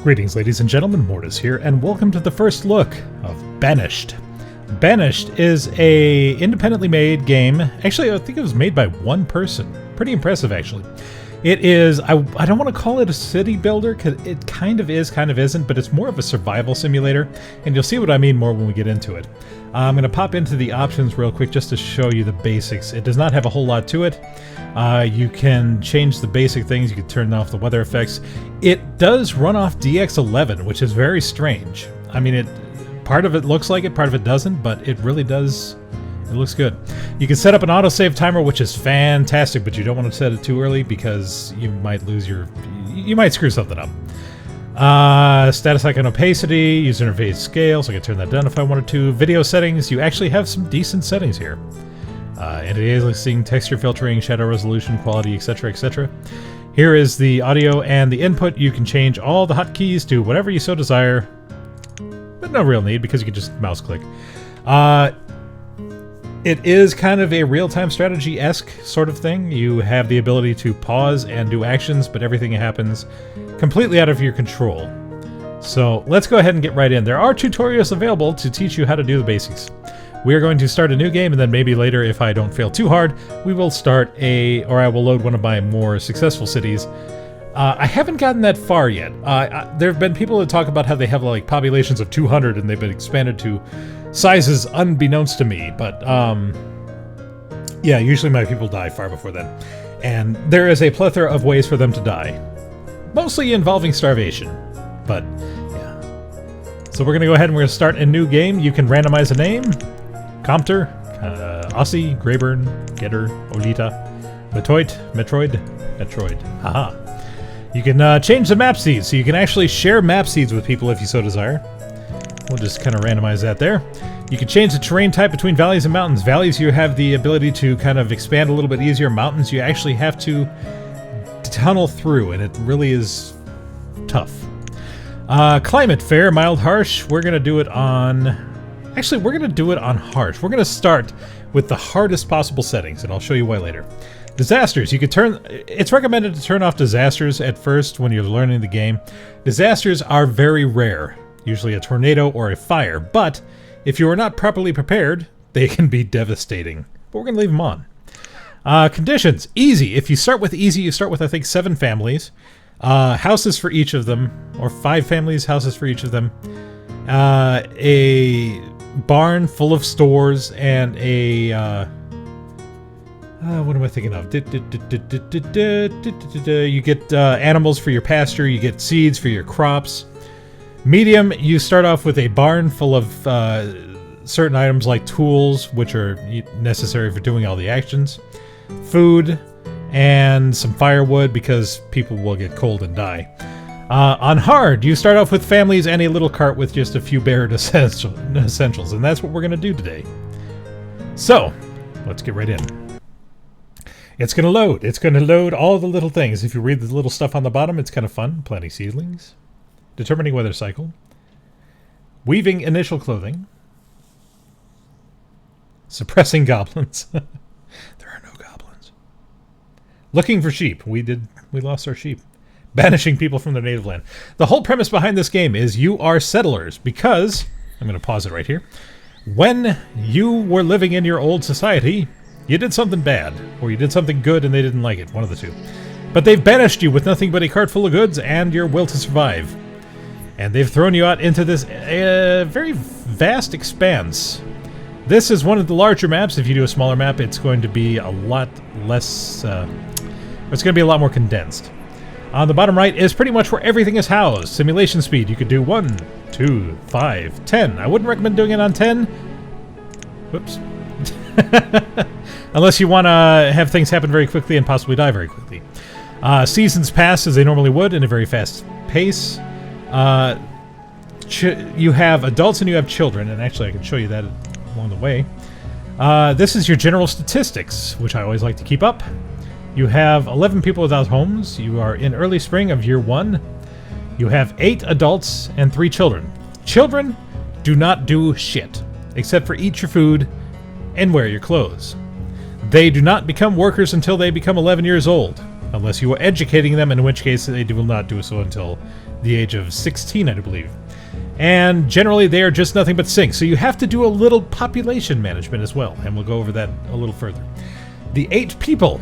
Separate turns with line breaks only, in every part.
Greetings, ladies and gentlemen, Mortus here, and welcome to the first look of Banished. Banished is a independently made game. Actually, I think it was made by one person. Pretty impressive, actually. It is, I don't want to call it a city builder, because it kind of is, kind of isn't, but it's more of a survival simulator, and you'll see what I mean more when we get into it. I'm going to pop into the options real quick just to show you the basics. It does not have a whole lot to it. You can change the basic things. You can turn off the weather effects. It does run off DX11, which is very strange. I mean, part of it looks like it, part of it doesn't, but it really does. It looks good. You can set up an autosave timer, which is fantastic, but you don't want to set it too early because you might lose you might screw something up. Status icon opacity, user interface scale, so I can turn that down if I wanted to. Video settings, you actually have some decent settings here. Entity aliasing, texture filtering, shadow resolution, quality, etc., etc. Here is the audio and the input. You can change all the hotkeys to whatever you so desire, but no real need because you can just mouse click. It is kind of a real-time strategy-esque sort of thing. You have the ability to pause and do actions, but everything happens completely out of your control. So let's go ahead and get right in. There are tutorials available to teach you how to do the basics. We are going to start a new game, and then maybe later, if I don't fail too hard, we will start I will load one of my more successful cities. I haven't gotten that far yet. There have been people that talk about how they have like populations of 200 and they've been expanded to sizes unbeknownst to me, but yeah, usually my people die far before then. And there is a plethora of ways for them to die. Mostly involving starvation, but yeah. So we're going to go ahead and we're going to start a new game. You can randomize a name. Compter, Aussie, Greyburn, Getter, Olita, Metroid. Haha. You can change the map seeds, so you can actually share map seeds with people if you so desire. We'll just kind of randomize that there. You can change the terrain type between valleys and mountains. Valleys, you have the ability to kind of expand a little bit easier. Mountains, you actually have to tunnel through, and it really is tough. Climate, fair, mild, harsh. We're going to do it on... Actually, we're going to do it on harsh. We're going to start with the hardest possible settings, and I'll show you why later. Disasters. You could turn... It's recommended to turn off disasters at first when you're learning the game. Disasters are very rare. Usually a tornado or a fire, but if you are not properly prepared, they can be devastating. But we're going to leave them on. Conditions. Easy. If you start with easy, you start with, I think, 7 families. Houses for each of them, or 5 families, houses for each of them. A barn full of stores, and a... what am I thinking of? You get animals for your pasture, you get seeds for your crops. Medium, you start off with a barn full of certain items like tools, which are necessary for doing all the actions. Food, and some firewood, because people will get cold and die. On hard, you start off with families and a little cart with just a few bare essentials, and that's what we're going to do today. So, let's get right in. It's going to load. It's going to load all the little things. If you read the little stuff on the bottom, it's kind of fun. Planting seedlings. Determining weather cycle. Weaving initial clothing. Suppressing goblins. There are no goblins. Looking for sheep. We lost our sheep. Banishing people from their native land. The whole premise behind this game is you are settlers because... I'm going to pause it right here. When you were living in your old society... You did something bad, or you did something good and they didn't like it, one of the two. But they've banished you with nothing but a cart full of goods and your will to survive. And they've thrown you out into this very vast expanse. This is one of the larger maps. If you do a smaller map, it's going to be a lot less... it's going to be a lot more condensed. On the bottom right is pretty much where everything is housed. Simulation speed, you could do 1, 2, 5, 10. I wouldn't recommend doing it on 10. Whoops. Unless you want to have things happen very quickly and possibly die very quickly. Seasons pass as they normally would in a very fast pace. You have adults and you have children, and actually I can show you that along the way. This is your general statistics, which I always like to keep up. You have 11 people without homes. You are in early spring of year 1. You have 8 adults and 3 children. Children do not do shit, except for eat your food and wear your clothes. They do not become workers until they become 11 years old. unless you are educating them, in which case they will not do so until the age of 16, I do believe. And generally they are just nothing but sinks, so you have to do a little population management as well, and we'll go over that a little further. The 8 people,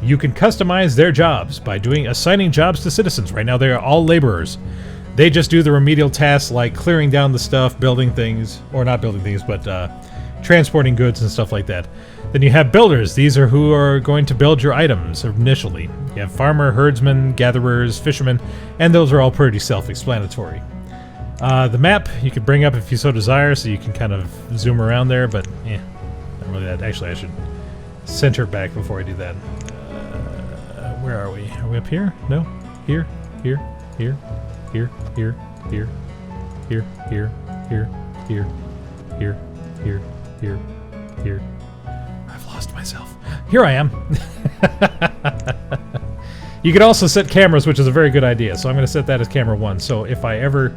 you can customize their jobs by assigning jobs to citizens. Right now they are all laborers. They just do the remedial tasks like clearing down the stuff, building things, or not building things, but transporting goods and stuff like that. Then you have builders. These are who are going to build your items initially. You have farmer, herdsman, gatherers, fishermen, and those are all pretty self-explanatory. The map you can bring up if you so desire, so you can kind of zoom around there, but not really that. Actually, I should center back before I do that. Where are we? Are we up here? No? Here? Here? Here? Here? Here? Here? Here? Here? Here? Here? Here? Here? Here? Here? I've lost myself. Here I am. You could also set cameras, which is a very good idea. So I'm going to set that as camera 1. So if I ever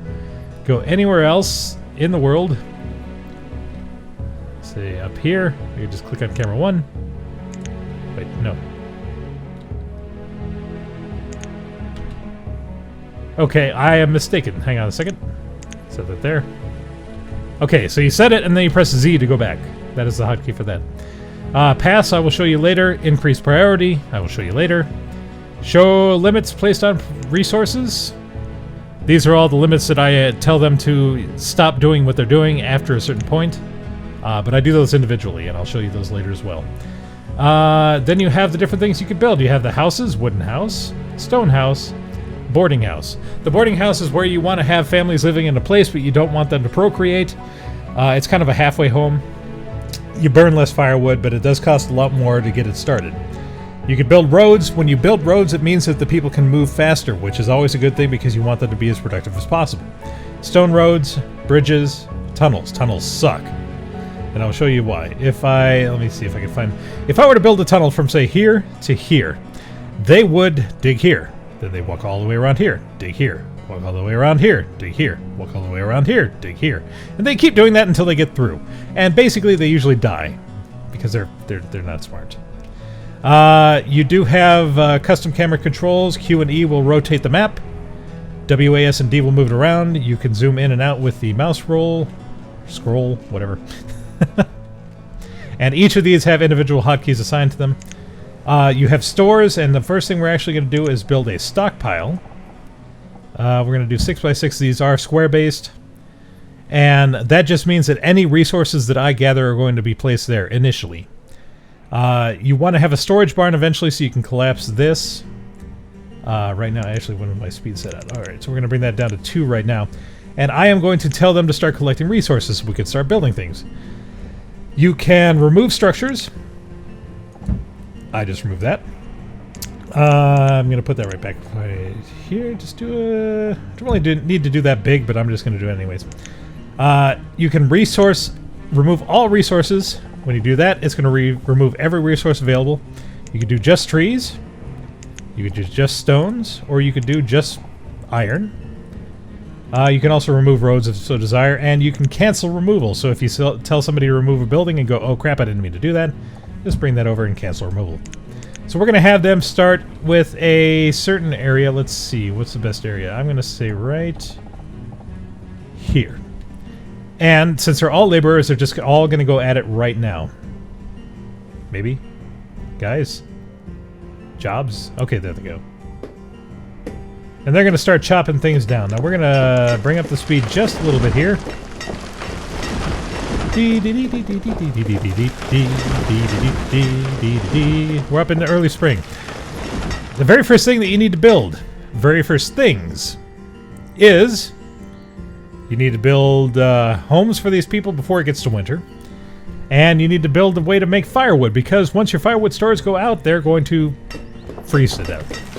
go anywhere else in the world, say up here, you just click on camera 1. Wait, no. Okay, I am mistaken. Hang on a second. Set that there. Okay, so you set it and then you press Z to go back. That is the hotkey for that. Pass, I will show you later. Increase priority, I will show you later. Show limits placed on resources. These are all the limits that I tell them to stop doing what they're doing after a certain point. But I do those individually, and I'll show you those later as well. Then you have the different things you can build. You have the houses, wooden house, stone house, boarding house. The boarding house is where you want to have families living in a place, but you don't want them to procreate. It's kind of a halfway home. You burn less firewood, but it does cost a lot more to get it started. You can build roads. When you build roads, it means that the people can move faster, which is always a good thing because you want them to be as productive as possible. Stone roads, bridges, tunnels. Tunnels suck. And I'll show you why. Let me see if I can find... If I were to build a tunnel from, say, here to here, they would dig here. Then they walk all the way around here, dig here. Walk all the way around here, dig here. Walk all the way around here, dig here. And they keep doing that until they get through. And basically they usually die because they're not smart. You do have custom camera controls. Q and E will rotate the map. WAS and D will move it around. You can zoom in and out with the mouse scroll, whatever. And each of these have individual hotkeys assigned to them. You have stores, and the first thing we're actually going to do is build a stockpile. We're going to do 6x6. These are square-based. And that just means that any resources that I gather are going to be placed there initially. You want to have a storage barn eventually so you can collapse this. Right now, actually, when my speed set at? Alright, so we're going to bring that down to 2 right now. And I am going to tell them to start collecting resources so we can start building things. You can remove structures. I just removed that. I'm going to put that right back right here. Just do a... don't really need to do that big, but I'm just going to do it anyways. You can remove all resources. When you do that, it's going to remove every resource available. You could do just trees. You could do just stones. Or you could do just iron. You can also remove roads if so desire. And you can cancel removal. So if you tell somebody to remove a building and go, oh crap, I didn't mean to do that, just bring that over and cancel removal. So we're going to have them start with a certain area. Let's see, what's the best area? I'm going to say right here. And since they're all laborers, they're just all going to go at it right now. Maybe? Guys? Jobs? Okay, there they go. And they're going to start chopping things down. Now we're going to bring up the speed just a little bit here. We're up into early spring. The very first thing that you need to build, very first things, is you need to build homes for these people before it gets to winter. And you need to build a way to make firewood, because once your firewood stores go out, they're going to freeze to death.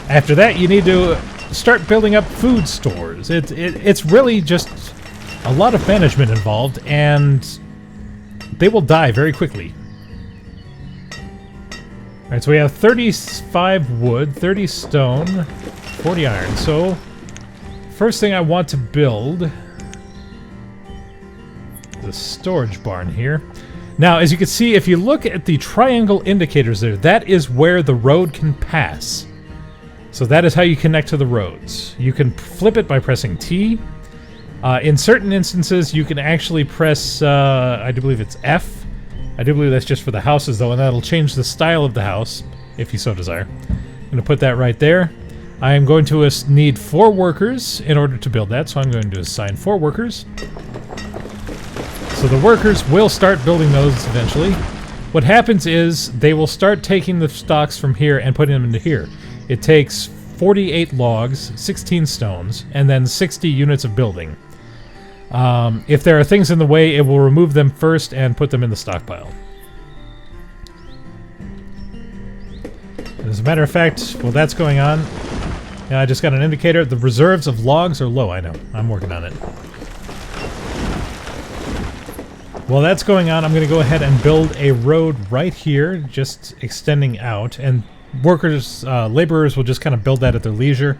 After that, you need to start building up food stores. It's really just a lot of management involved, and they will die very quickly. Alright, so we have 35 wood, 30 stone, 40 iron. So, first thing I want to build, the storage barn here. Now, as you can see, if you look at the triangle indicators there, that is where the road can pass. So that is how you connect to the roads. You can flip it by pressing T. In certain instances, you can actually press, I do believe it's F. I do believe that's just for the houses, though, and that'll change the style of the house, if you so desire. I'm going to put that right there. I am going to need 4 workers in order to build that, so I'm going to assign 4 workers. So the workers will start building those eventually. What happens is they will start taking the stocks from here and putting them into here. It takes 48 logs, 16 stones, and then 60 units of building. If there are things in the way, it will remove them first and put them in the stockpile. As a matter of fact, while that's going on, I just got an indicator. The reserves of logs are low. I know. I'm working on it. While that's going on, I'm going to go ahead and build a road right here, just extending out. And workers, laborers will just kind of build that at their leisure.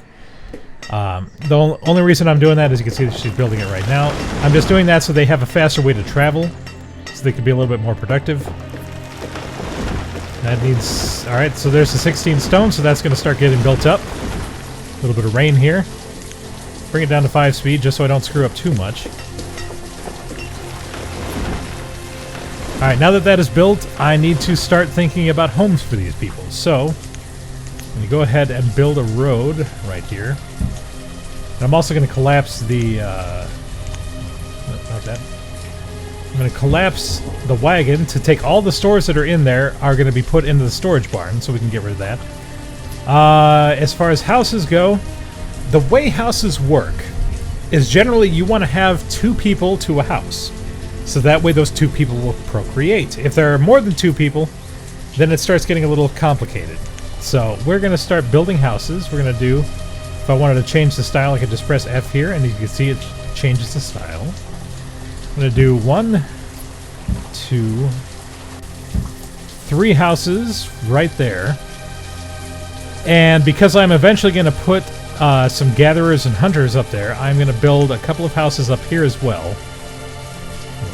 The only reason I'm doing that is you can see that she's building it right now. I'm just doing that so they have a faster way to travel, so they can be a little bit more productive. That needs... Alright, so there's the 16 stone, so that's going to start getting built up. A little bit of rain here. Bring it down to 5 speed, just so I don't screw up too much. Alright, now that that is built, I need to start thinking about homes for these people. So, I'm going to go ahead and build a road right here. And I'm also going to collapse the... not that. I'm going to collapse the wagon to take all the stores that are in there are going to be put into the storage barn, so we can get rid of that. As far as houses go, the way houses work is generally you want to have 2 people to a house. So that way those 2 people will procreate. If there are more than 2 people, then it starts getting a little complicated. So we're going to start building houses. We're going to do, if I wanted to change the style, I could just press F here, and you can see it changes the style. I'm going to do 1, 2, 3 houses right there. And because I'm eventually going to put some gatherers and hunters up there, I'm going to build a couple of houses up here as well.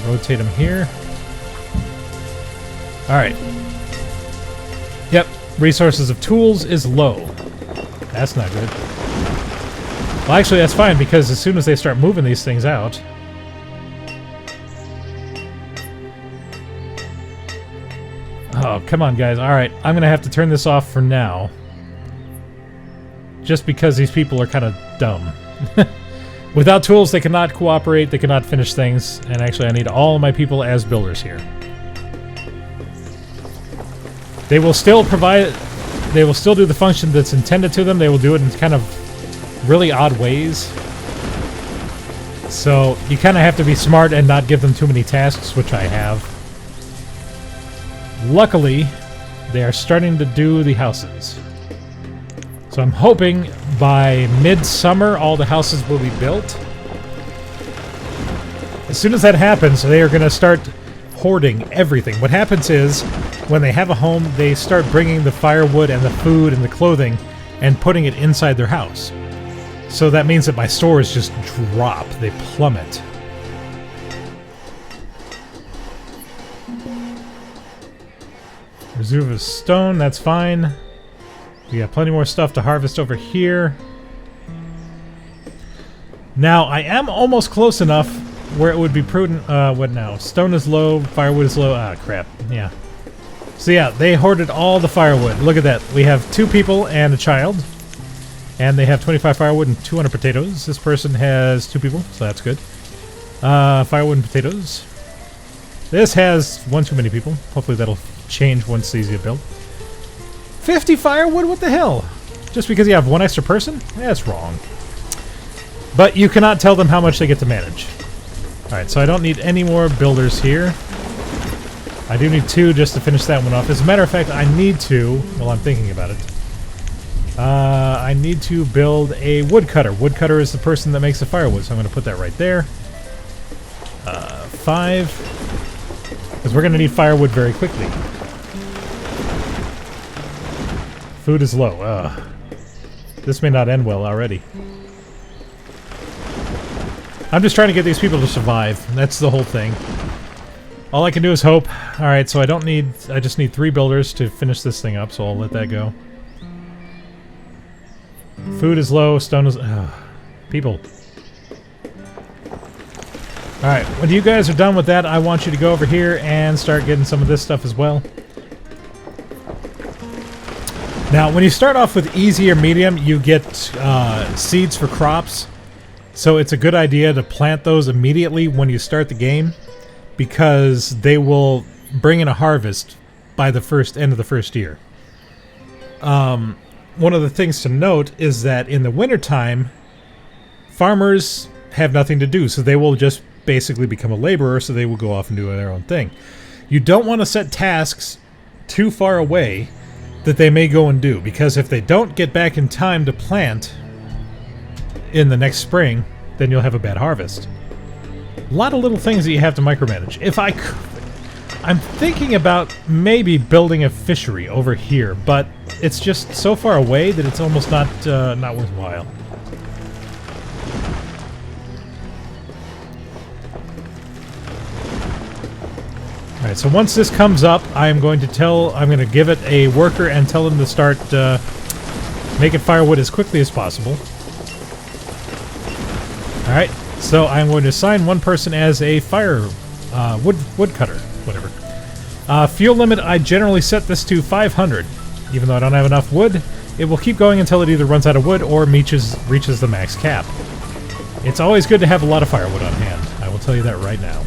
Rotate them here. Alright. Yep. Resources of tools is low. That's not good. Well, actually, that's fine, because as soon as they start moving these things out... Oh, come on, guys. Alright, I'm going to have to turn this off for now. Just because these people are kind of dumb. Without tools, they cannot cooperate, they cannot finish things, and actually I need all of my people as builders here. They will still provide... They will still do the function that's intended to them. They will do it in kind of really odd ways. So, you kind of have to be smart and not give them too many tasks, which I have. Luckily, they are starting to do the houses. So I'm hoping by midsummer all the houses will be built. As soon as that happens, they are going to start hoarding everything. What happens is, when they have a home, they start bringing the firewood and the food and the clothing and putting it inside their house. So that means that my stores just drop. They plummet. Reserve of stone, that's fine. We got plenty more stuff to harvest over here. Now, I am almost close enough where it would be prudent... what now? Stone is low, firewood is low. Ah, crap. Yeah. So yeah, they hoarded all the firewood. Look at that. We have 2 people and a child. And they have 25 firewood and 200 potatoes. This person has 2 people, so that's good. Firewood and potatoes. This has 1 too many people. Hopefully that'll change once it's easy to build. 50 firewood? What the hell? Just because you have 1 extra person? That's wrong. But you cannot tell them how much they get to manage. Alright, so I don't need any more builders here. I do need 2 just to finish that one off. As a matter of fact, I need to, while I'm thinking about it, I need to build a woodcutter. Woodcutter is the person that makes the firewood, so I'm going to put that right there. 5. Because we're going to need firewood very quickly. Food is low. This may not end well already. I'm just trying to get these people to survive. That's the whole thing. All I can do is hope. Alright, so I just need 3 builders to finish this thing up, so I'll let that go. Food is low, stone is... people. Alright, when you guys are done with that, I want you to go over here and start getting some of this stuff as well. Now, when you start off with easy or medium, you get seeds for crops. So it's a good idea to plant those immediately when you start the game, because they will bring in a harvest by the end of the first year. One of the things to note is that in the wintertime, farmers have nothing to do, so they will just basically become a laborer, so they will go off and do their own thing. You don't want to set tasks too far away that they may go and do, because if they don't get back in time to plant in the next spring, then you'll have a bad harvest. A lot of little things that you have to micromanage. I'm thinking about maybe building a fishery over here, but it's just so far away that it's almost not worthwhile. Alright, so once this comes up, I'm going to give it a worker and tell them to start making firewood as quickly as possible. Alright, so I'm going to assign one person as a woodcutter, whatever. Fuel limit, I generally set this to 500. Even though I don't have enough wood, it will keep going until it either runs out of wood or reaches the max cap. It's always good to have a lot of firewood on hand. I will tell you that right now.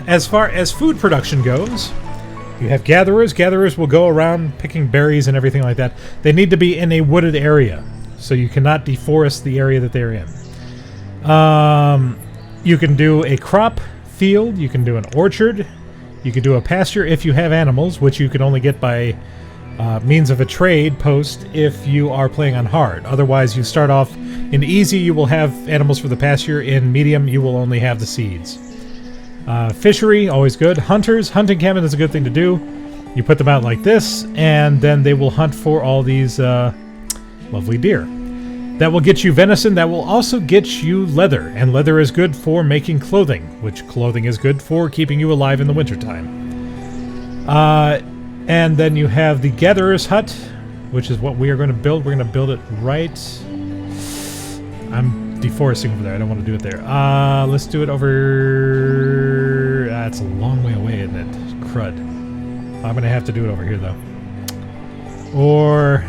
As far as food production goes, you have gatherers. Gatherers will go around picking berries and everything like that. They need to be in a wooded area, so you cannot deforest the area that they're in. You can do a crop field, you can do an orchard, you can do a pasture if you have animals, which you can only get by means of a trade post if you are playing on hard. Otherwise, you start off in easy, you will have animals for the pasture. In medium, you will only have the seeds. Fishery, always good. Hunters, hunting cabin is a good thing to do. You put them out like this, and then they will hunt for all these lovely deer. That will get you venison. That will also get you leather, and leather is good for making clothing, which clothing is good for keeping you alive in the wintertime. And then you have the gatherer's hut, which is what we are going to build. We're going to build it right... I'm deforesting over there. I don't want to do it there. Let's do it over... it's a long way away, isn't it? Crud. I'm going to have to do it over here, though. Or...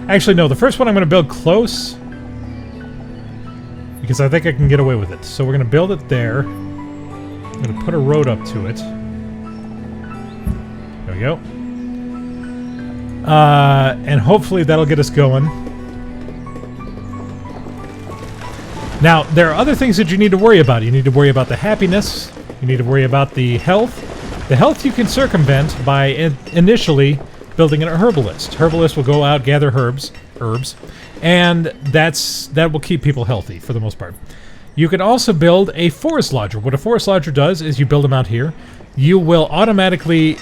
Actually, no. The first one I'm going to build close, because I think I can get away with it. So we're going to build it there. I'm going to put a road up to it. There we go. And hopefully that'll get us going. Now, there are other things that you need to worry about. You need to worry about the happiness. You need to worry about the health. The health you can circumvent by initially building an herbalist. Herbalist will go out, gather herbs, and that will keep people healthy for the most part. You can also build a forest lodger. What a forest lodger does is you build them out here. You will automatically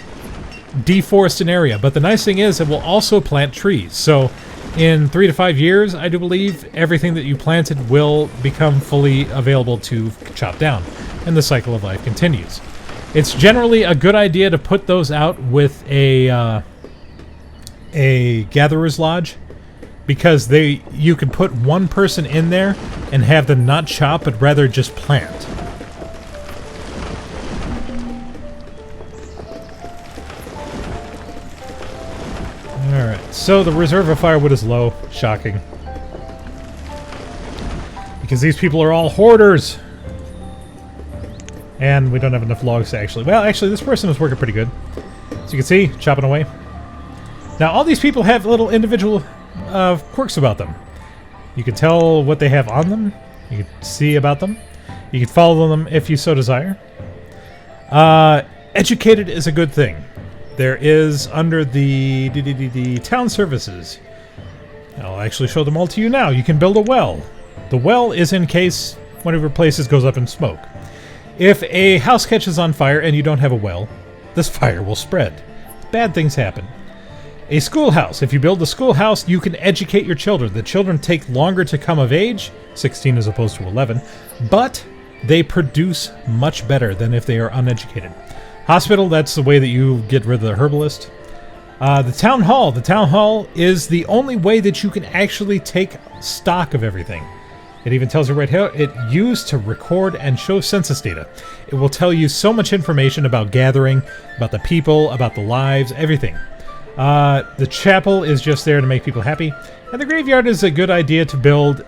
deforest an area, but the nice thing is it will also plant trees. So in 3 to 5 years, I do believe, everything that you planted will become fully available to chop down, and the cycle of life continues. It's generally a good idea to put those out with a gatherer's lodge, because you can put one person in there and have them not chop, but rather just plant. Alright, so the reserve of firewood is low. Shocking. Because these people are all hoarders! And we don't have enough logs to actually... Well, actually, this person is working pretty good. As you can see, chopping away. Now, all these people have little individual quirks about them. You can tell what they have on them. You can see about them. You can follow them if you so desire. Educated is a good thing. There is, under the town services, I'll actually show them all to you now. You can build a well. The well is in case one of your places goes up in smoke. If a house catches on fire and you don't have a well, this fire will spread. Bad things happen. A schoolhouse. If you build a schoolhouse, you can educate your children. The children take longer to come of age, 16 as opposed to 11, but they produce much better than if they are uneducated. Hospital, that's the way that you get rid of the herbalist. The town hall. The town hall is the only way that you can actually take stock of everything. It even tells you right here, it used to record and show census data. It will tell you so much information about gathering, about the people, about the lives, everything. The chapel is just there to make people happy. And the graveyard is a good idea to build,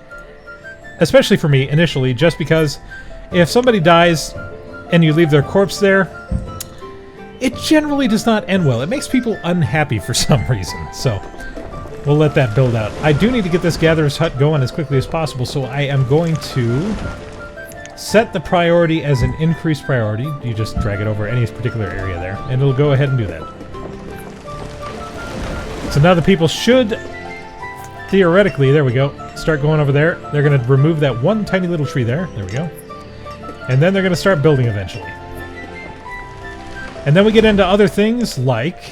especially for me, initially, just because if somebody dies and you leave their corpse there, it generally does not end well. It makes people unhappy for some reason, so we'll let that build out. I do need to get this gatherer's hut going as quickly as possible, so I am going to set the priority as an increased priority. You just drag it over any particular area there, and it'll go ahead and do that. So now the people should, theoretically, there we go, start going over there. They're going to remove that one tiny little tree there. There we go. And then they're going to start building eventually. And then we get into other things like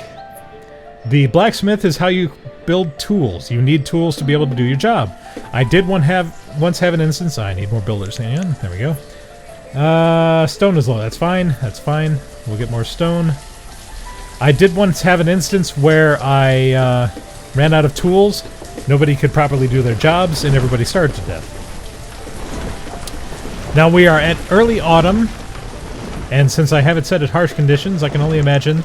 the blacksmith is how you build tools. You need tools to be able to do your job. I did once have an instance. I need more builders. Hang on. There we go. Stone is low. That's fine. That's fine. We'll get more stone. I did once have an instance where I ran out of tools. Nobody could properly do their jobs, and everybody starved to death. Now we are at early autumn. And since I have it set at harsh conditions, I can only imagine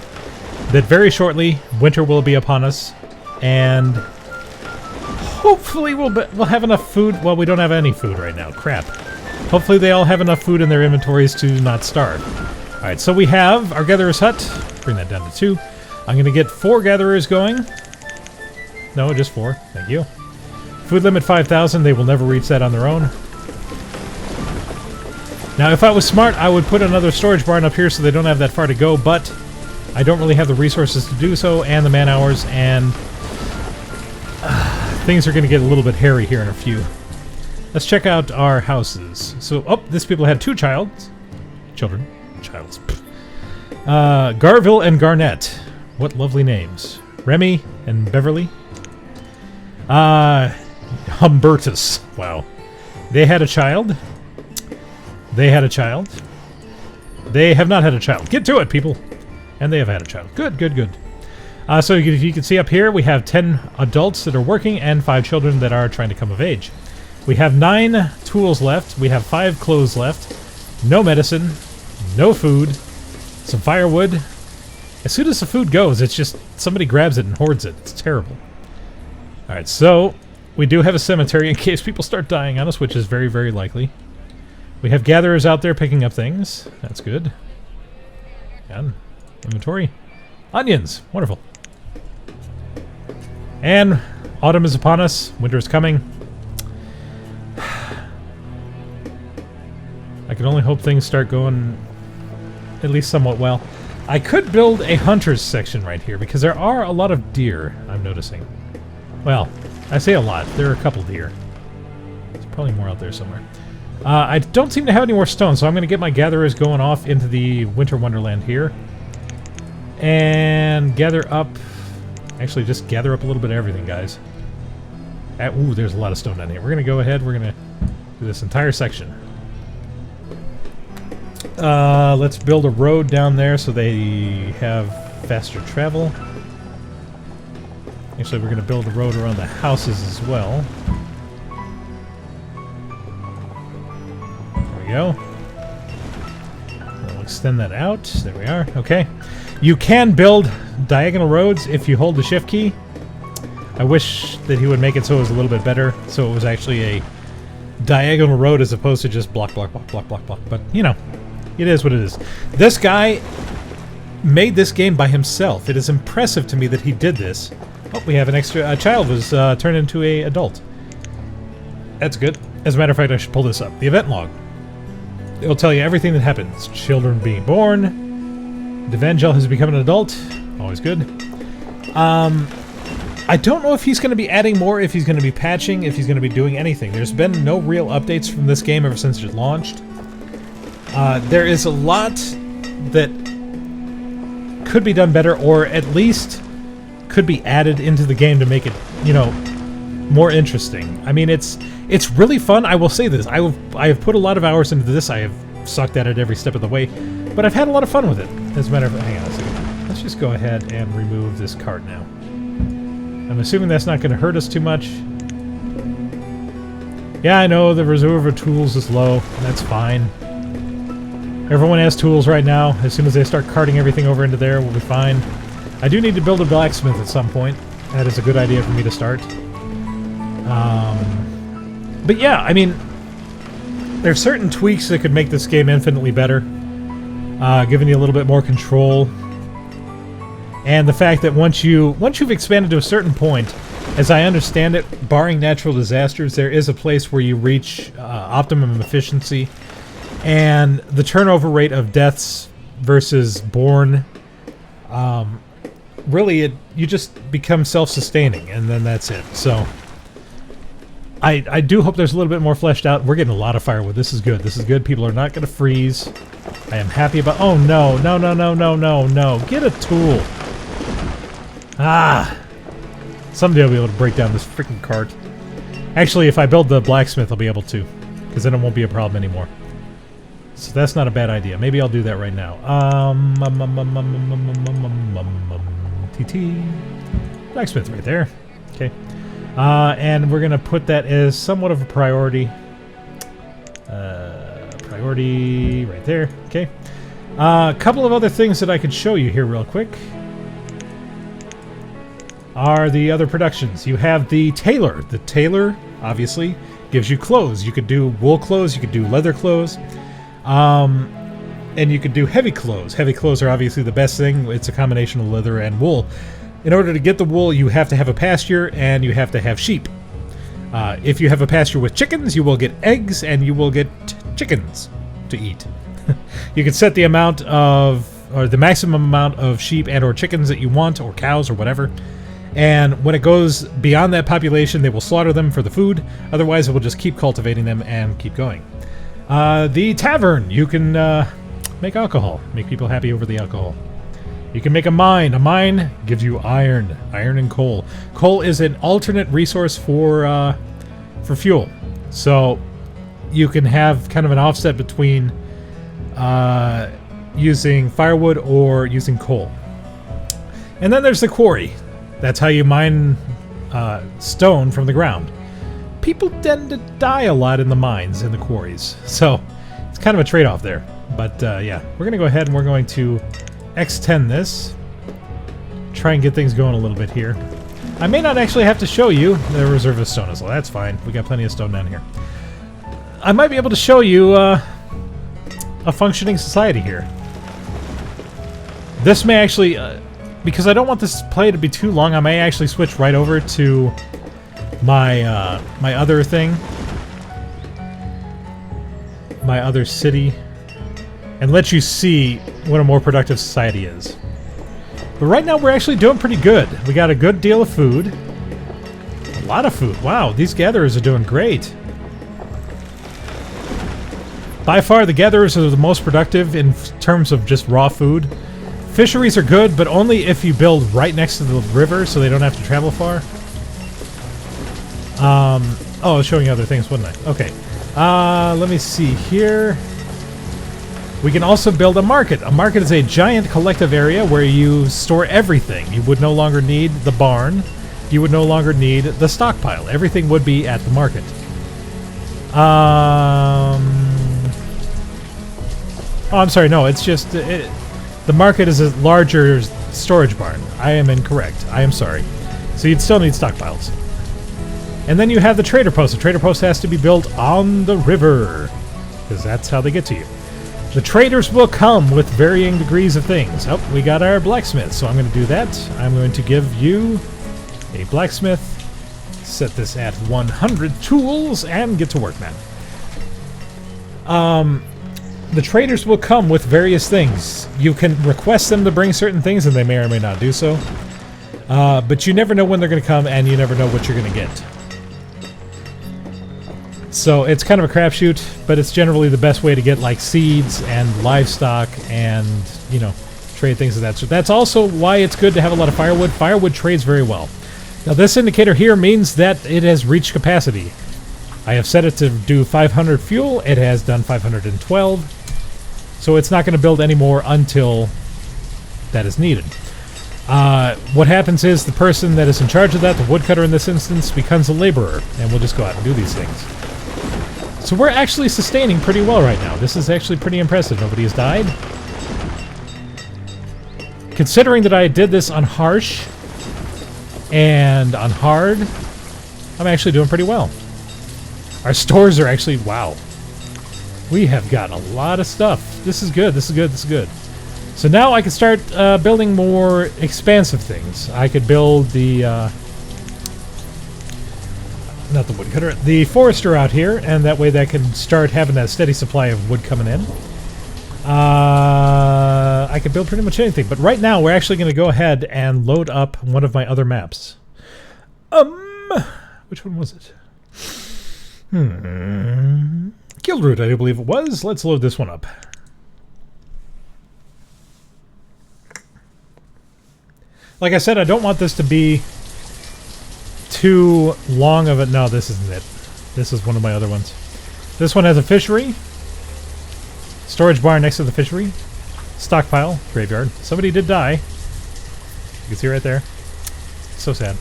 that very shortly winter will be upon us, and hopefully we'll have enough food. Well, we don't have any food right now. Crap. Hopefully they all have enough food in their inventories to not starve. All right, so we have our gatherer's hut. Bring that down to 2. I'm going to get 4 gatherers going. No, just 4. Thank you. Food limit 5,000. They will never reach that on their own. Now, if I was smart, I would put another storage barn up here so they don't have that far to go, but I don't really have the resources to do so, and the man-hours, and things are going to get a little bit hairy here in a few. Let's check out our houses. So, oh, this people had 2 children. Garville and Garnett. What lovely names. Remy and Beverly. Humbertus. Wow. They had a child. They had a child. They have not had a child. Get to it, people. And they have had a child. Good, good, good. So you can see up here, we have 10 adults that are working and 5 children that are trying to come of age. We have 9 tools left. We have 5 clothes left. No medicine. No food. Some firewood. As soon as the food goes, it's just somebody grabs it and hoards it. It's terrible. Alright, so we do have a cemetery in case people start dying on us, which is very, very likely. We have gatherers out there picking up things. That's good. And inventory. Onions. Wonderful. And autumn is upon us. Winter is coming. I can only hope things start going at least somewhat well. I could build a hunter's section right here because there are a lot of deer, I'm noticing. Well, I say a lot. There are a couple deer. There's probably more out there somewhere. I don't seem to have any more stone, so I'm going to get my gatherers going off into the winter wonderland here. And gather up... Actually, just gather up a little bit of everything, guys. Ooh, there's a lot of stone down here. We're going to go ahead. We're going to do this entire section. Let's build a road down there so they have faster travel. Actually, we're going to build a road around the houses as well. There we go. We'll extend that out. There we are. Okay. You can build diagonal roads if you hold the shift key. I wish that he would make it so it was a little bit better, so it was actually a diagonal road as opposed to just block, block, block, block, block, block. But, you know, it is what it is. This guy made this game by himself. It is impressive to me that he did this. Oh, we have an extra... A child was turned into an adult. That's good. As a matter of fact, I should pull this up. The event log. It will tell you everything that happens. Children being born. Devangel has become an adult. Always good. I don't know if he's going to be adding more, if he's going to be patching, if he's going to be doing anything. There's been no real updates from this game ever since it launched. There is a lot that could be done better, or at least could be added into the game to make it, you know, more interesting. I mean, it's really fun. I will say this. I have put a lot of hours into this. I have sucked at it every step of the way, but I've had a lot of fun with it. As a matter of fact, hang on a second. Let's just go ahead and remove this cart now. I'm assuming that's not going to hurt us too much. Yeah, I know the reserve of tools is low. That's fine. Everyone has tools right now. As soon as they start carting everything over into there, we'll be fine. I do need to build a blacksmith at some point. That is a good idea for me to start. But yeah, I mean, there's certain tweaks that could make this game infinitely better, giving you a little bit more control, and the fact that once you've expanded to a certain point, as I understand it, barring natural disasters, there is a place where you reach optimum efficiency, and the turnover rate of deaths versus born, really, you just become self-sustaining, and then that's it. So I do hope there's a little bit more fleshed out. We're getting a lot of firewood. This is good. This is good. People are not going to freeze. I am happy about... Oh, no. No, no, no, no, no, no. Get a tool. Ah. Someday I'll be able to break down this freaking cart. Actually, if I build the blacksmith, I'll be able to. Because then it won't be a problem anymore. So that's not a bad idea. Maybe I'll do that right now. TT. Blacksmith right there. Okay. And we're going to put that as somewhat of a priority. Priority right there. Okay. A couple of other things that I could show you here real quick are the other productions. You have the tailor. The tailor, obviously, gives you clothes. You could do wool clothes. You could do leather clothes. And you could do heavy clothes. Heavy clothes are obviously the best thing. It's a combination of leather and wool. In order to get the wool, you have to have a pasture and you have to have sheep. If you have a pasture with chickens, you will get eggs and you will get chickens to eat. You can set the amount of, or the maximum amount of sheep and or chickens that you want, or cows or whatever. And when it goes beyond that population, they will slaughter them for the food. Otherwise, it will just keep cultivating them and keep going. The tavern, you can make alcohol, make people happy over the alcohol. You can make a mine. A mine gives you iron and coal. Coal is an alternate resource for fuel. So you can have kind of an offset between using firewood or using coal. And then there's the quarry. That's how you mine stone from the ground. People tend to die a lot in the mines, in the quarries. So it's kind of a trade-off there. But yeah, we're going to go ahead and we're going to extend this. Try and get things going a little bit here. I may not actually have to show you the reserve of stone as well. That's fine. We got plenty of stone down here. I might be able to show you a functioning society here. This may actually... because I don't want this play to be too long, I may actually switch right over to my my other thing, my other city, and let you see what a more productive society is. But right now we're actually doing pretty good. We got a good deal of food, a lot of food. Wow, these gatherers are doing great. By far, the gatherers are the most productive in terms of just raw food. Fisheries are good, but only if you build right next to the river so they don't have to travel far. Oh, I was showing you other things, wasn't I? Okay. Let me see here. We can also build a market. A market is a giant collective area where you store everything. You would no longer need the barn. You would no longer need the stockpile. Everything would be at the market. Oh, I'm sorry. No, it's just... the market is a larger storage barn. I am incorrect. I am sorry. So you'd still need stockpiles. And then you have the trader post. The trader post has to be built on the river, because that's how they get to you. The traders will come with varying degrees of things. Oh, we got our blacksmith, so I'm going to do that. I'm going to give you a blacksmith. Set this at 100 tools and get to work, man. The traders will come with various things. You can request them to bring certain things, and they may or may not do so. But you never know when they're going to come, and you never know what you're going to get. So it's kind of a crapshoot, but it's generally the best way to get like seeds and livestock and, you know, trade things of that sort. That's also why it's good to have a lot of firewood. Firewood trades very well. Now this indicator here means that it has reached capacity. I have set it to do 500 fuel. It has done 512. So it's not going to build any more until that is needed. What happens is the person that is in charge of that, the woodcutter in this instance, becomes a laborer, and we'll just go out and do these things. So we're actually sustaining pretty well right now. This is actually pretty impressive. Nobody has died. Considering that I did this on harsh and on hard, I'm actually doing pretty well. Our stores are actually, wow. We have got a lot of stuff. This is good, this is good, this is good. So now I can start building more expansive things. I could build the, not the woodcutter, the forester out here, and that way that can start having that steady supply of wood coming in. I could build pretty much anything, but right now we're actually going to go ahead and load up one of my other maps. Which one was it? Guild Route, I do believe it was. Let's load this one up. Like I said, I don't want this to be too long of it. No, this isn't it. This is one of my other ones. This one has a fishery. Storage barn next to the fishery. Stockpile. Graveyard. Somebody did die. You can see right there. So sad.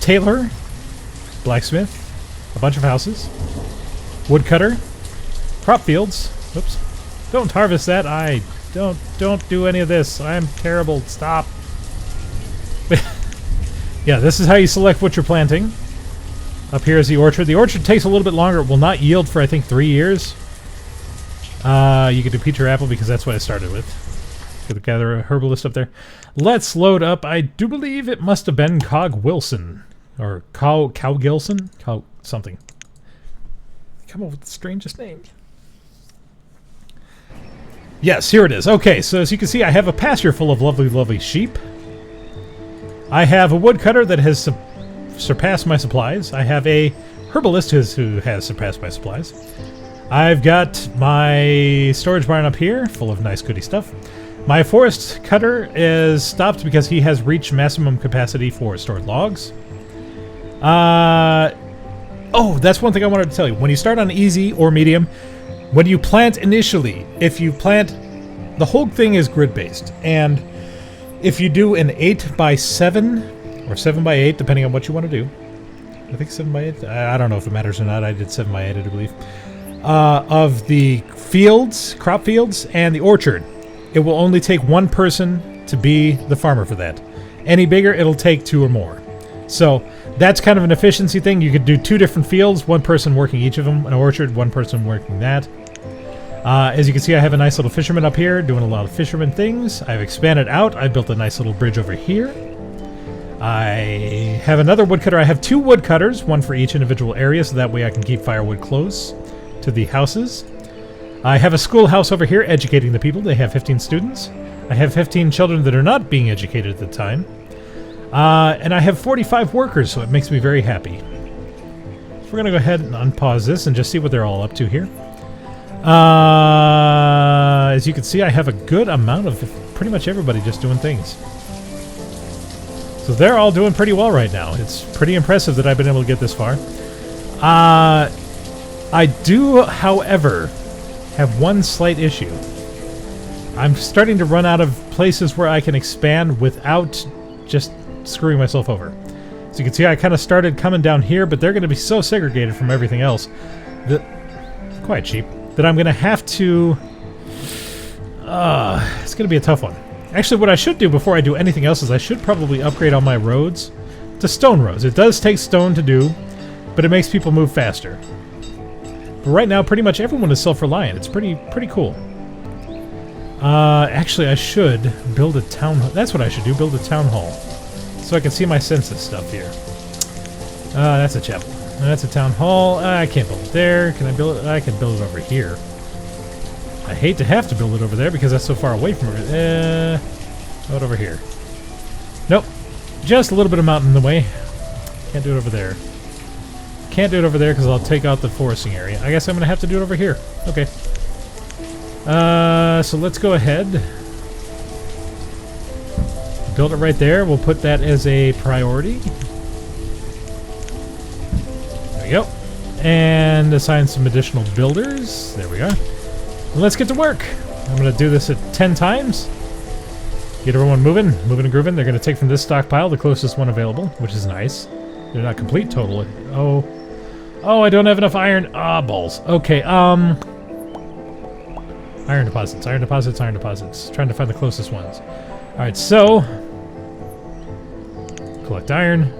Tailor. Blacksmith. A bunch of houses. Woodcutter. Crop fields. Oops. Don't harvest that. Don't do any of this. I'm terrible. Stop. Yeah, this is how you select what you're planting. Up here is the orchard. The orchard takes a little bit longer. It will not yield for, I think, 3 years. You can do peach or apple because that's what I started with. Could gather a herbalist up there. Let's load up. I do believe it must have been Cog Wilson. Or Cow Gilson? Cow something. Come up with the strangest name. Yes, here it is. Okay, so as you can see, I have a pasture full of lovely, lovely sheep. I have a woodcutter that has surpassed my supplies. I have a herbalist who has surpassed my supplies. I've got my storage barn up here, full of nice goody stuff. My forest cutter is stopped because he has reached maximum capacity for stored logs. Oh, that's one thing I wanted to tell you. When you start on easy or medium, when you plant initially, if you plant, the whole thing is grid-based, and if you do an 8x7 or 7x8, depending on what you want to do, I think 7x8. I don't know if it matters or not. I did 7x8, I do believe. Of the fields, crop fields, and the orchard, it will only take one person to be the farmer for that. Any bigger, it'll take 2 or more. So that's kind of an efficiency thing. You could do 2 different fields, one person working each of them, an orchard, one person working that. As you can see, I have a nice little fisherman up here doing a lot of fisherman things. I've expanded out. I built a nice little bridge over here. I have another woodcutter. I have 2 woodcutters, one for each individual area, so that way I can keep firewood close to the houses. I have a schoolhouse over here educating the people. They have 15 students. I have 15 children that are not being educated at the time. And I have 45 workers, so it makes me very happy. So we're going to go ahead and unpause this and just see what they're all up to here. As you can see, I have a good amount of pretty much everybody just doing things. So they're all doing pretty well right now. It's pretty impressive that I've been able to get this far. I do, however, have one slight issue. I'm starting to run out of places where I can expand without just screwing myself over. So you can see I kind of started coming down here, but they're going to be so segregated from everything else that, quite cheap, that I'm going to have to... it's going to be a tough one. Actually, what I should do before I do anything else is I should probably upgrade all my roads to stone roads. It does take stone to do, but it makes people move faster. But right now, pretty much everyone is self-reliant. It's pretty cool. Actually, I should build a town hall. That's what I should do, build a town hall. So I can see my census stuff here. That's a chapel. That's a town hall. I can't build it there. Can I build it? I can build it over here. I hate to have to build it over there because that's so far away from it. How about over here? Nope. Just a little bit of mountain in the way. Can't do it over there. Can't do it over there because I'll take out the foresting area. I guess I'm going to have to do it over here. Okay. So let's go ahead. Build it right there. We'll put that as a priority. There we go. And assign some additional builders. There we are. And let's get to work. I'm going to do this at 10 times. Get everyone moving and grooving. They're going to take from this stockpile the closest one available, which is nice. They're not complete totally. Oh, I don't have enough iron. Ah, balls. Okay, iron deposits. Trying to find the closest ones. Alright, so collect iron.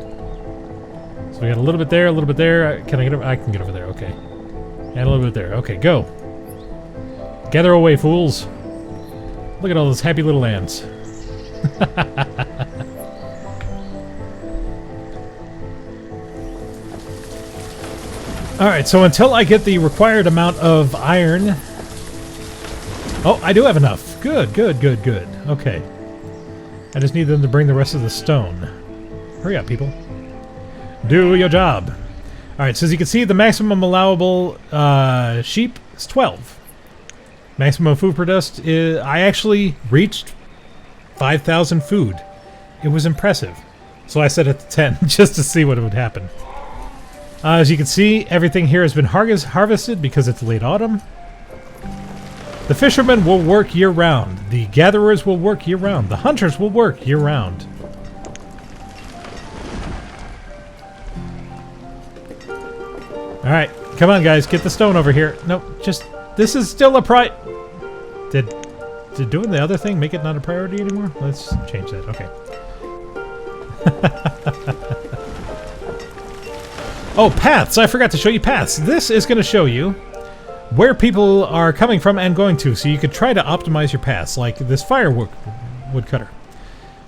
So we got a little bit there, a little bit there. Can I get over? I can get over there, okay. And a little bit there. Okay, go. Gather away, fools. Look at all those happy little ants. Alright, so until I get the required amount of iron... Oh, I do have enough. Good. Okay. I just need them to bring the rest of the stone. Hurry up, people. Do your job. Alright, so as you can see, the maximum allowable sheep is 12. Maximum food produced is... I actually reached 5,000 food. It was impressive. So I set it to 10 just to see what would happen. As you can see, everything here has been harvested because it's late autumn. The fishermen will work year-round. The gatherers will work year-round. The hunters will work year-round. Alright, come on guys, get the stone over here. No, just... This is still a Did doing the other thing make it not a priority anymore? Let's change that. Okay. Oh, paths! I forgot to show you paths. This is going to show you where people are coming from and going to, so you could try to optimize your paths, like this firewood woodcutter.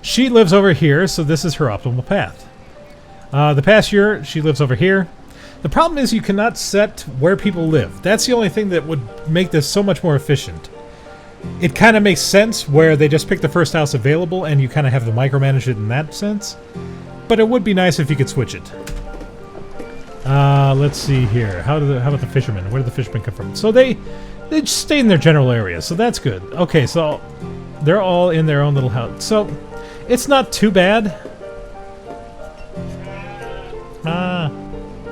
She lives over here, so this is her optimal path. The pasture, she lives over here. The problem is you cannot set where people live. That's the only thing that would make this so much more efficient. It kind of makes sense where they just pick the first house available and you kind of have to micromanage it in that sense. But it would be nice if you could switch it. Let's see here. How about the fishermen? Where do the fishermen come from? So they just stay in their general area, so that's good. Okay, so they're all in their own little house. So it's not too bad.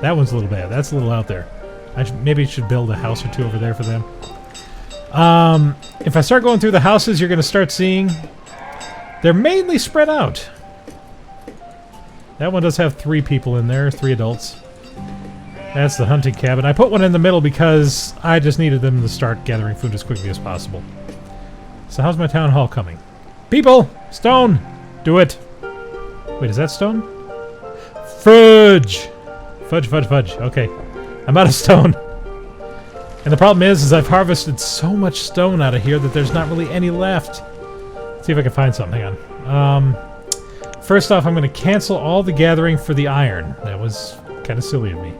That one's a little bad. That's a little out there. Maybe I should build a house or two over there for them. If I start going through the houses, you're going to start seeing they're mainly spread out. That one does have 3 people in there, 3 adults. That's the hunting cabin. I put one in the middle because I just needed them to start gathering food as quickly as possible. So how's my town hall coming? People! Stone! Do it! Wait, is that stone? Fudge! Fudge. Okay. I'm out of stone. And the problem is I've harvested so much stone out of here that there's not really any left. Let's see if I can find something. Hang on. First off, I'm going to cancel all the gathering for the iron. That was kind of silly of me.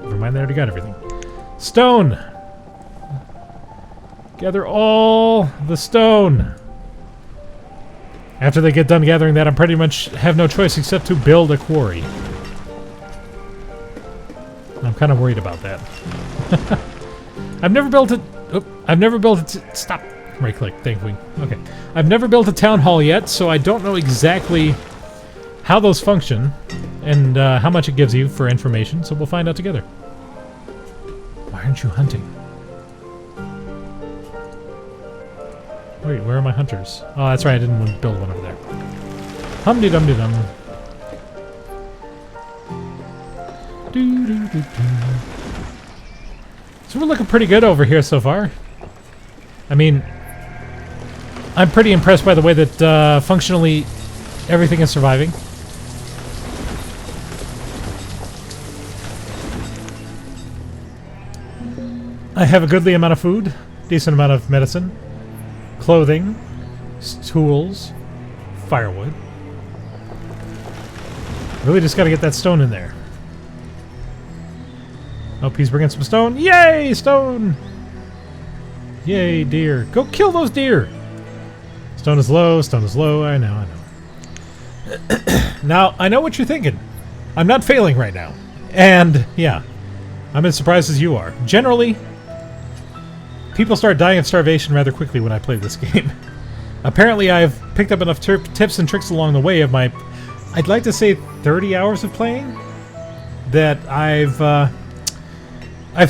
Never mind, I already got everything. Stone! Gather all the stone! After they get done gathering that, I pretty much have no choice except to build a quarry. I'm kind of worried about that. I've never built it... I've never built it... Stop! Right click, thankfully. Okay. I've never built a town hall yet, so I don't know exactly how those function and how much it gives you for information, so we'll find out together. Why aren't you hunting? Wait, where are my hunters? Oh, that's right, I didn't want to build one over there. Hum-de-dum-de-dum. So we're looking pretty good over here so far. I mean, I'm pretty impressed by the way that functionally everything is surviving. I have a goodly amount of food, decent amount of medicine, clothing, tools, firewood. Really just gotta get that stone in there. Oh, he's bringing some stone. Yay, stone! Yay, deer. Go kill those deer! Stone is low, I know. Now, I know what you're thinking. I'm not failing right now. And, yeah, I'm as surprised as you are. Generally, people start dying of starvation rather quickly when I play this game. Apparently, I've picked up enough tips and tricks along the way of my, I'd like to say 30 hours of playing, that I've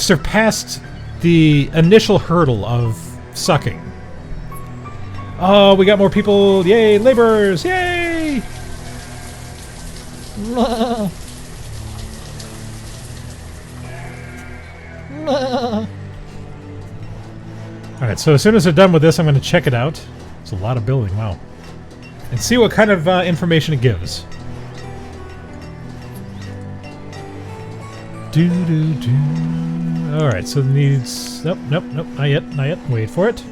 surpassed the initial hurdle of sucking. Oh, we got more people! Yay, laborers! Yay! Alright, so as soon as they're done with this, I'm going to check it out. It's a lot of building, wow. And see what kind of information it gives. Alright, so it needs... Nope, not yet, not yet. Wait for it.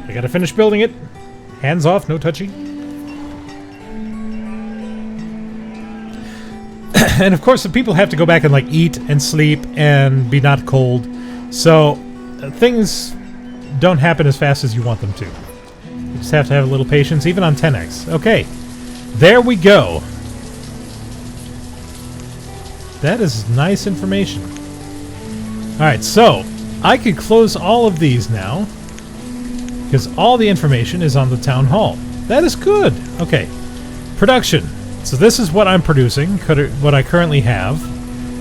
I gotta finish building it. Hands off, no touching. And of course, the people have to go back and like eat and sleep and be not cold. So things don't happen as fast as you want them to. You just have to have a little patience, even on 10x. Okay, there we go. That is nice information. Alright, so I could close all of these now, because all the information is on the town hall. That is good. Okay, production. So this is what I'm producing, what I currently have,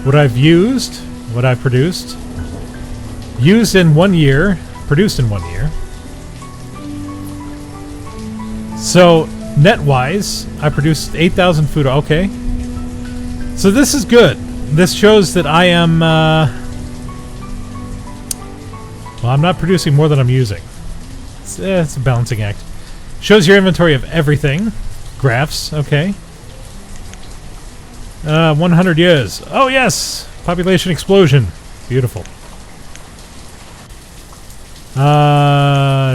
what I've used, what I've produced. Used in 1 year, produced in 1 year. So, net-wise, I produced 8,000 food. Okay. So this is good. This shows that I am, well, I'm not producing more than I'm using. It's a balancing act. Shows your inventory of everything. Graphs, okay. 100 years. Oh, yes! Population explosion. Beautiful.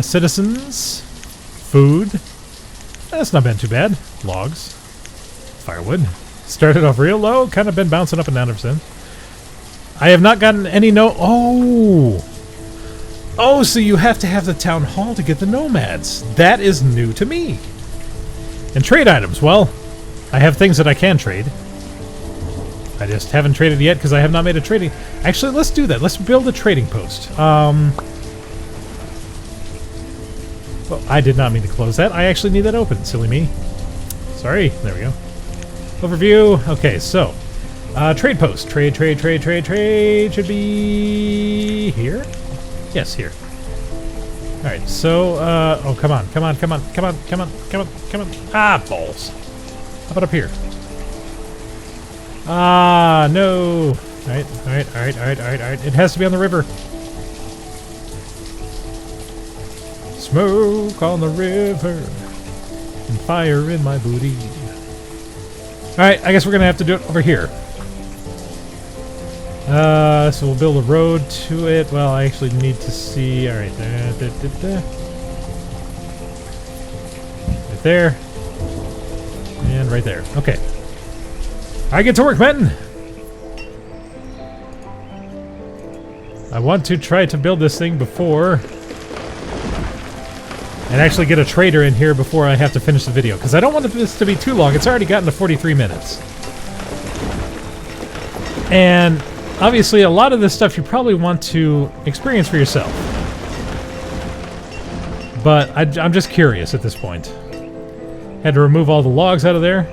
Citizens. Food. That's not been too bad. Logs. Firewood. Started off real low. Kind of been bouncing up and down ever since. I have not gotten any Oh! Oh, so you have to have the town hall to get the nomads. That is new to me. And trade items. Well, I have things that I can trade. I just haven't traded yet because I have not made a trading... Actually, let's do that. Let's build a trading post. Well, I did not mean to close that. I actually need that open. Silly me. Sorry. There we go. Overview. Okay, so... trade post. Trade should be... here? Yes, here. Alright, so... oh, come on. Ah, balls. How about up here? Ah, no. Alright. It has to be on the river. Smoke on the river and fire in my booty. Alright, I guess we're gonna have to do it over here. So we'll build a road to it. Well, I actually need to see... Alright, right there. And right there. Okay. I get to work, men! I want to try to build this thing before... and actually get a trader in here before I have to finish the video, because I don't want this to be too long. It's already gotten to 43 minutes. And obviously a lot of this stuff you probably want to experience for yourself. But I'm just curious at this point. Had to remove all the logs out of there.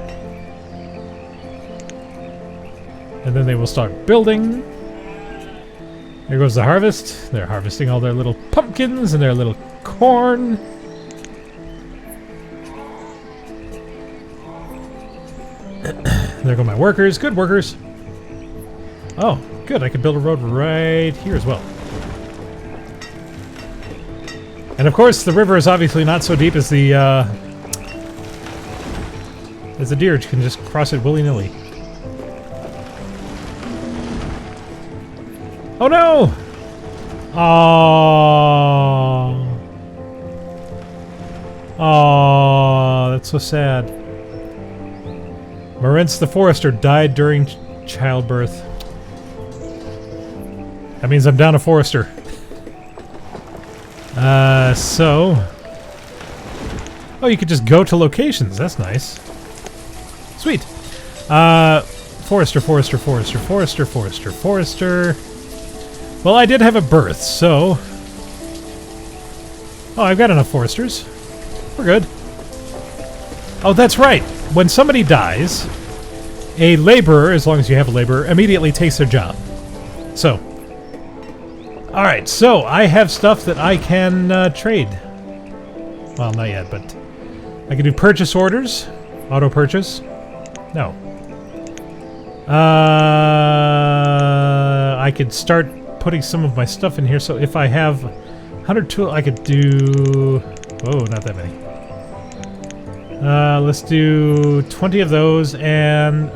And then they will start building. There goes the harvest. They're harvesting all their little pumpkins and their little corn. There go my workers. Good workers. Oh, good. I could build a road right here as well. And of course, the river is obviously not so deep as the deer can just cross it willy-nilly. Oh no! Oh, that's so sad. Mortus the Forester died during childbirth. That means I'm down a Forester. So... oh, you could just go to locations. That's nice. Sweet. Forester. Well, I did have a birth, so... Oh, I've got enough foresters. We're good. Oh, that's right. When somebody dies, a laborer, as long as you have a laborer, immediately takes their job. So, alright, so I have stuff that I can trade. Well, not yet, but I can do purchase orders. Auto purchase. No. I could start putting some of my stuff in here, so if I have 100 tool, I could do... Oh, not that many. Let's do 20 of those and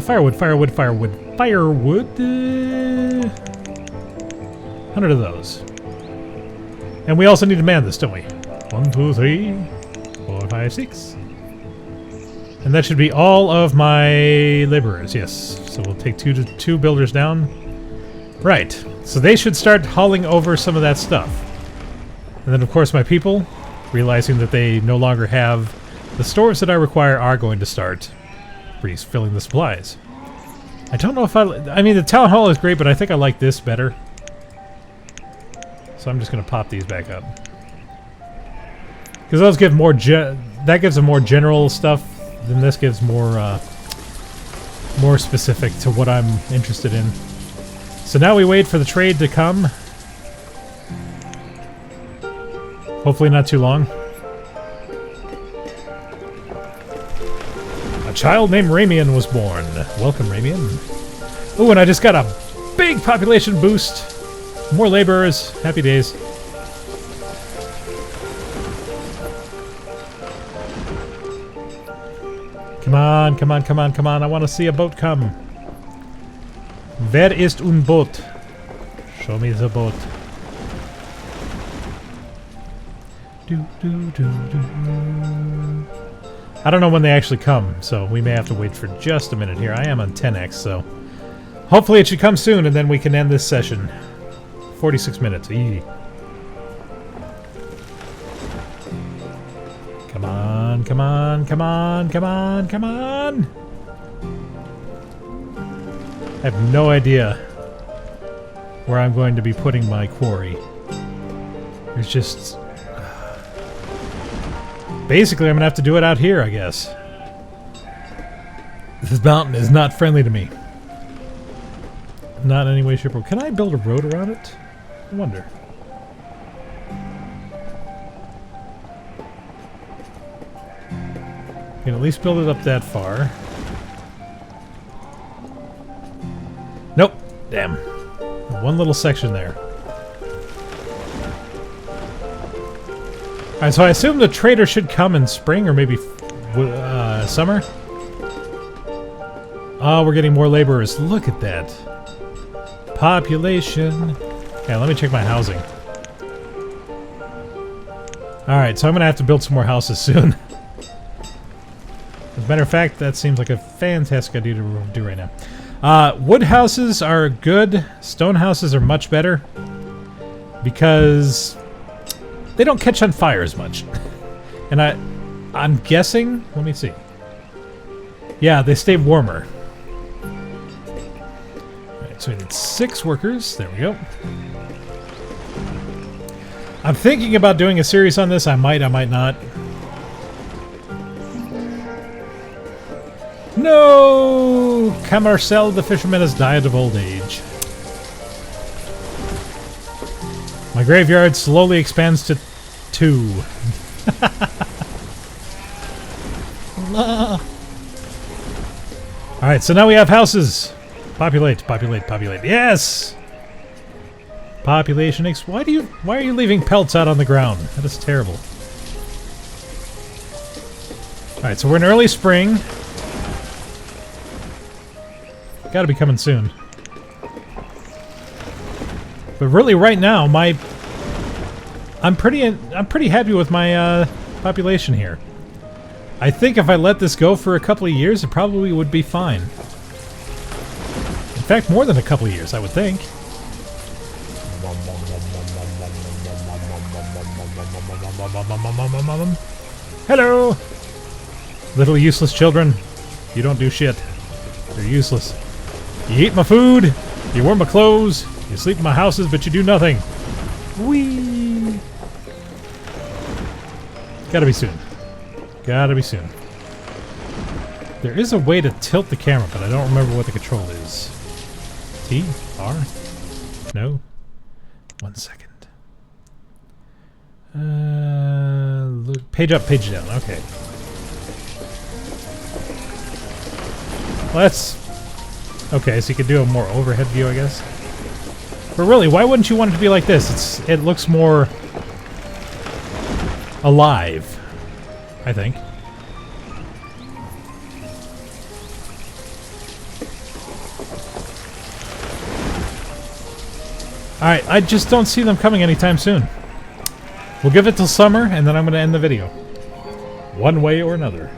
firewood. 100 of those. And we also need to man this, don't we? 1, 2, 3, 4, 5, 6. And that should be all of my laborers, yes. So we'll take two builders down. Right. So they should start hauling over some of that stuff. And then, of course, my people, realizing that they no longer have the stores that I require, are going to start refilling the supplies. I don't know if I mean, the town hall is great, but I think I like this better. So I'm just going to pop these back up. Because those give more that gives them more general stuff, than this gives more more specific to what I'm interested in. So now we wait for the trade to come. Hopefully not too long. A child named Ramian was born. Welcome, Ramian. Oh, and I just got a big population boost. More laborers. Happy days. Come on, come on, come on, come on. I want to see a boat come. Wer ist un Boot? Show me the boat. I don't know when they actually come, so we may have to wait for just a minute here. I am on 10x, so hopefully it should come soon, and then we can end this session. 46 minutes. Easy. Come on, come on, come on, come on, come on! I have no idea where I'm going to be putting my quarry. There's just... Basically, I'm going to have to do it out here, I guess. This mountain is not friendly to me. Not in any way, shape, or... Can I build a road around it? I wonder. I can at least build it up that far. Nope. Damn. One little section there. Alright, so I assume the trader should come in spring or maybe summer. Oh, we're getting more laborers. Look at that. Population. Okay, let me check my housing. Alright, so I'm going to have to build some more houses soon. As a matter of fact, that seems like a fantastic idea to do right now. Wood houses are good. Stone houses are much better. Because they don't catch on fire as much. And I'm guessing... Let me see. Yeah, they stay warmer. Alright, so we need 6 workers. There we go. I'm thinking about doing a series on this. I might not. No! Camarcel the fisherman has died of old age. My graveyard slowly expands to 2. Alright, so now we have houses. Populate, populate, populate. Yes! Population X. Why are you leaving pelts out on the ground? That is terrible. Alright, so we're in early spring. Gotta be coming soon. But really, right now, I'm pretty happy with my population here. I think if I let this go for a couple of years, it probably would be fine. In fact, more than a couple of years, I would think. Hello, little useless children. You don't do shit. You're useless. You eat my food. You wear my clothes. You sleep in my houses, but you do nothing. Whee! Gotta be soon. Gotta be soon. There is a way to tilt the camera, but I don't remember what the control is. T? R? No? 1 second. Look, page up, page down. Okay. Well, that's... Okay, so you could do a more overhead view, I guess. But really, why wouldn't you want it to be like this? It looks more... alive, I think. Alright, I just don't see them coming anytime soon. We'll give it till summer, and then I'm going to end the video. One way or another.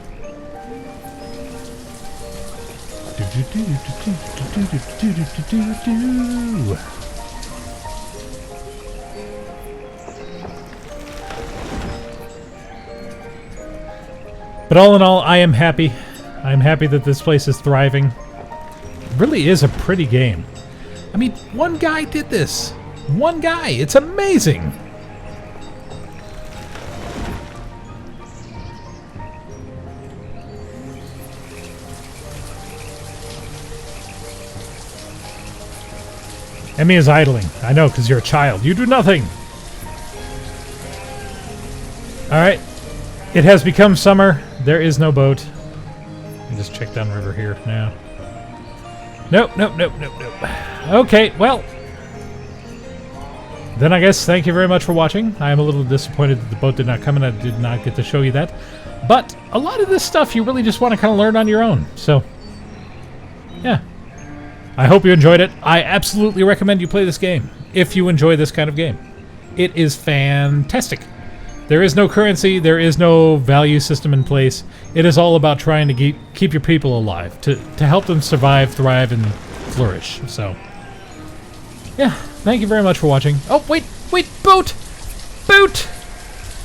But all in all, I am happy. I'm happy that this place is thriving. It really is a pretty game. I mean, one guy did this. One guy. It's amazing. Emmy is idling. I know, because you're a child. You do nothing. Alright. It has become summer. There is no boat. Let me just check downriver here now. Nope, nope, nope, nope, nope. Okay, well. Then I guess thank you very much for watching. I am a little disappointed that the boat did not come and I did not get to show you that. But a lot of this stuff you really just want to kind of learn on your own. So, yeah. I hope you enjoyed it. I absolutely recommend you play this game if you enjoy this kind of game. It is fantastic. There is no currency. There is no value system in place. It is all about trying to keep your people alive, to help them survive, thrive, and flourish. So, yeah, thank you very much for watching. Oh, wait, boat! Boat!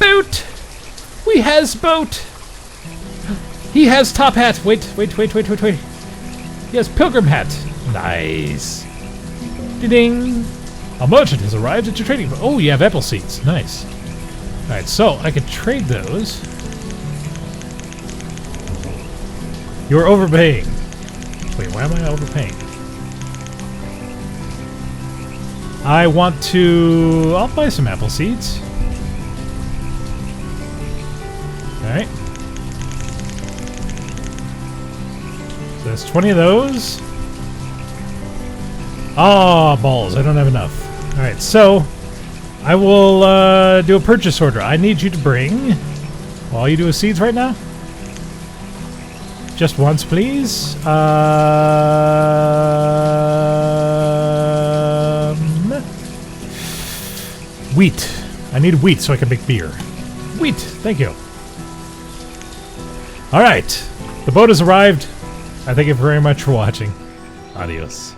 Boat! We has boat! He has top hat. Wait. He has pilgrim hat. Nice. Ding! A merchant has arrived at your trading. Oh, you have apple seeds. Nice. Alright, so I could trade those. You're overpaying. Wait, why am I overpaying? I want to... I'll buy some apple seeds. Alright. So that's 20 of those. Ah, balls. I don't have enough. Alright, so... I will do a purchase order. I need you to bring... All you do is seeds right now? Just once, please. Wheat. I need wheat so I can make beer. Wheat. Thank you. Alright. The boat has arrived. I thank you very much for watching. Adios.